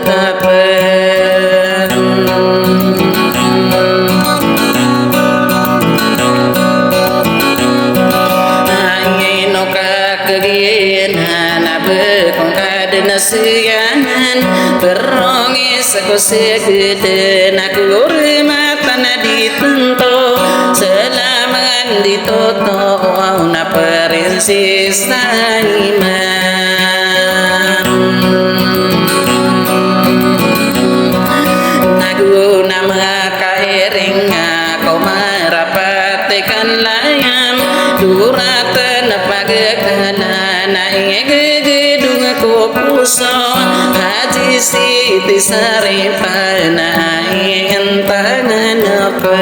tapen ayino kakeginan abe kong kadena siyangan berongi seko segede naku urmatan ditento selamangan ditoto na perinsis taiman nagu nama kairing kau marapatikan layam duratan pagekana naing gedung ko puso haji siti saripana ing tangan apa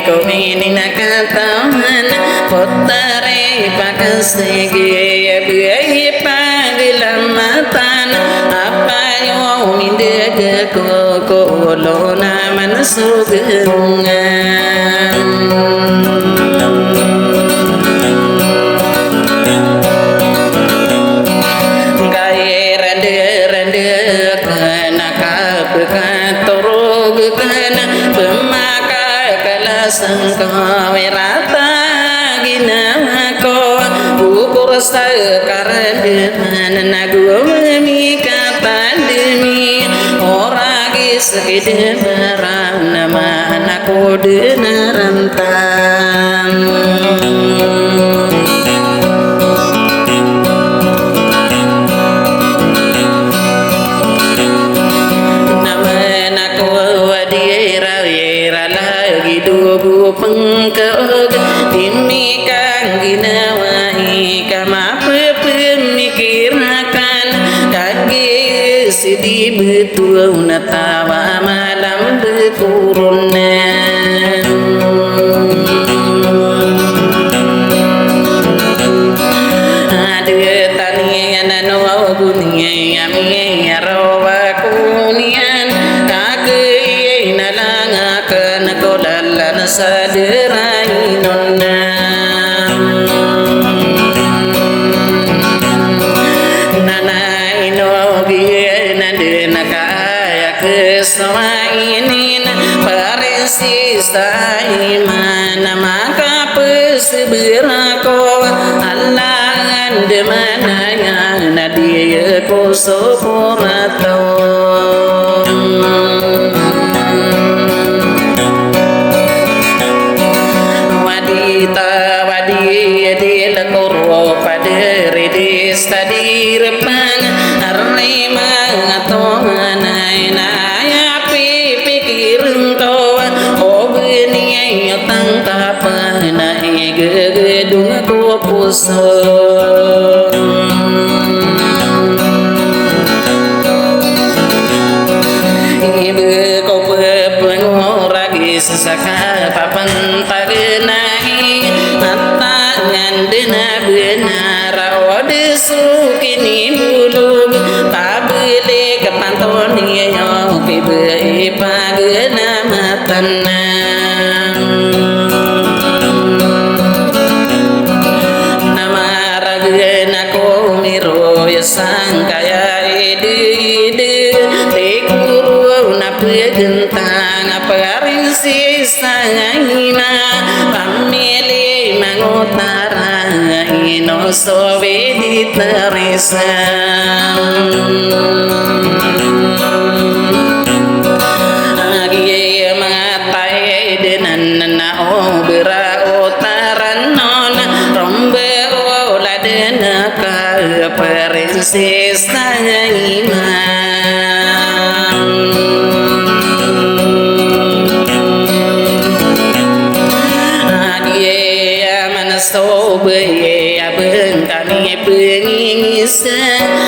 ko ini nakataman potare pakasege biai pagilamatan apa yo mindege ko kolona mansugengan gaya rende kana kapkatorog kana sangka wirata ginawa ko ukur sakar deman nagu memikatan demi ora giside barang nama anakku denarantang pengkeog dimikang ginawai kama pemikirakan kaki sidi betul natawa malam beturunan ada tanian nawa gunia yami rawa kunian kaki nalanga kana kolala saderai nonna nana ino biena dena kaya keswainin parisi sai mana maka pesebirako Allah ande mananya nadia ko soporato tadi repan arima ngatongan ya pikir to obeni tang tapana gedung ko puso ibu ko pengoragi sesaka papan pagenai matangan dena benar sukini bulu pabile kapantoni yo kibe pagena matana nama ragena ko miro ya sangkaya ide tekuru na pegentang aparisi sangina pamili mangotara ino sobe diterisam agi mengatai denan na obera otaran non rombe ola denaka perinses tangima sobe abeng kami pengisa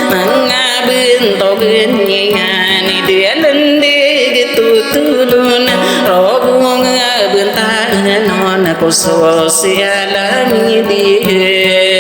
mangabeng togen nyani dia lende gitu tulun robung abeng tahanon aku sosialami dia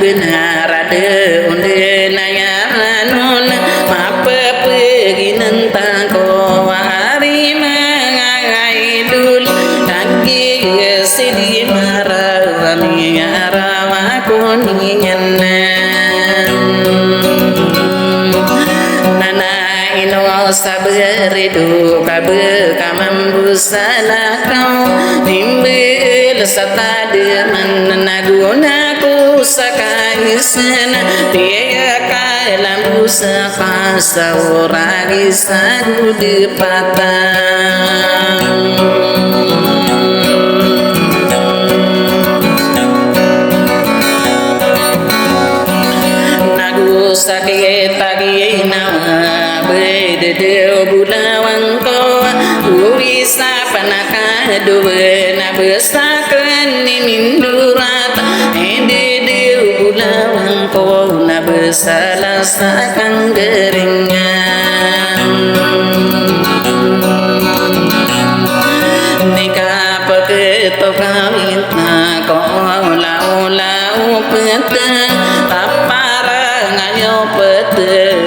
benar ada unde nayaranun apa pergi nentang ko hari mangai dul kaki sidi marawami arawa kuningan saberidu kabe kamambu salakau nimbil satade managuna ku sakaisana dia kalambu sakasa oragi sagu dipatang nagu sakit tagi nama bedeu bulawang ko uwisa panaka duwe na besakan ni mindurat bedeu bulawang ko na besala sakang geringan nika paketo kawin ko lau lau pete tapara ngayo pete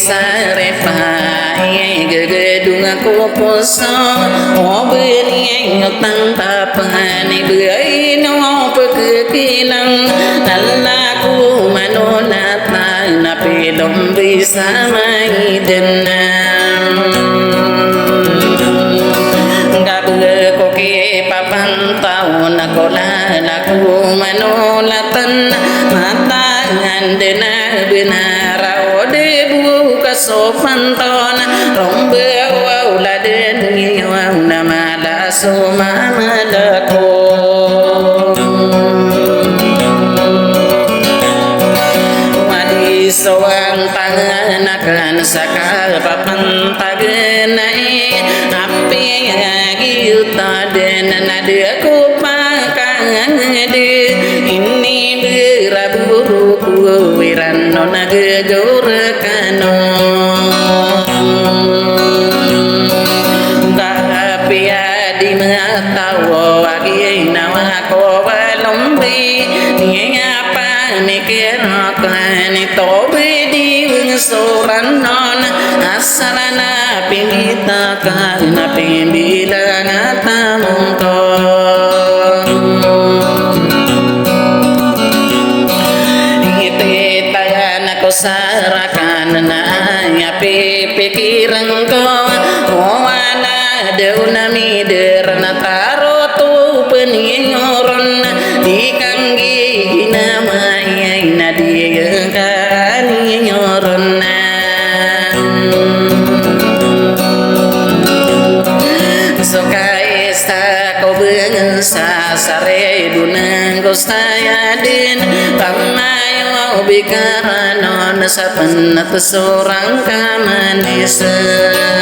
sarefai gegedung aku poso obeni ngutang tapani beai no pekekilang talaku manonata napi dombi samai denam gabe koke papan taun akola laku manolatan mata ngandena benar sopanton rombe wauladen ngiwa namala sumamalako wadi sawang tangan sakal papan tagenai api giuta den nade ku pakang de ini beraburu ku wirano nagegurkano tawo agi nawa ko balombi ni apa ni kira kan to bedi soran non asalana pingita kan pimbila ngata mungko ite tayan ko sarakan na ya pikiran ko deunami derna tarotu peningoron dikanggi namanya nadia kani nyoron sokai sta ko bengsa sare dunang ko sayadin pamayo bikaranon sapan seorang kamanisen